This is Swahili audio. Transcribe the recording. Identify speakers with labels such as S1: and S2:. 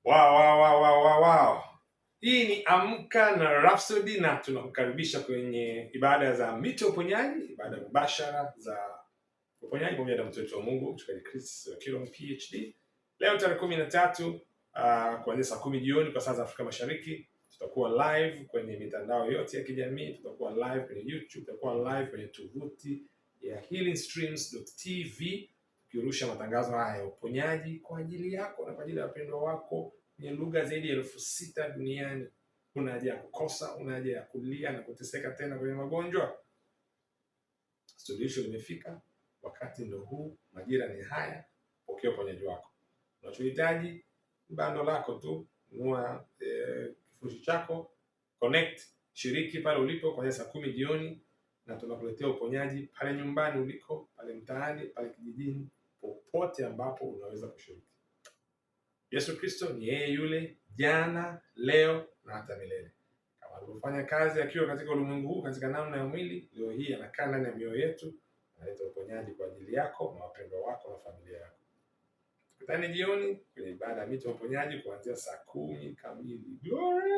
S1: Wow. Hii ni Amka na Rhapsody na tunakukaribisha kwenye ibada za mito ya uponyaji, ibada mubashara za uponyaji pamoja na mtoto wa Mungu Mchungaji Chris Kilom PhD. Leo tarehe 13 kuanzia saa 10 jioni kwa saa za Afrika Mashariki. Tutakuwa live kwenye mitandao yote ya kijamii, tutakuwa live kwenye YouTube, tutakuwa live kwenye tovuti ya healingstreams.tv tukirusha matangazo haya ya uponyaji kwa ajili yako na kwa ajili ya wapendwa wako kwenye lugha zaidi ya 6,000 duniani. Una haja ya kukosa, una haja ya kulia na kuteseka tena kwenye magonjwa? Suluhisho limefika, wakati ndio huu, majira ni haya. Pokea uponyaji wako. Unachohitaji bando lako tu, nunua kifurushi chako, connect, shiriki pale ulipo kwa saa 10 jioni na tunakuletea uponyaji pale nyumbani uliko, pale mtaani, pale kijijini, popote ambapo unaweza kushiriki. Yesu Kristo ni yeye yule jana, leo na hata milele. Kama alivyofanya kazi akiwa katika ulimwengu huu katika namna ya mwili, leo hii anakaa ndani ya mioyo yetu, analeta uponyaji kwa ajili yako na wapendwa wako na familia yako. Tukutane jioni kwenye ibada ya mito ya uponyaji kuanzia saa 10 kamili. Glory!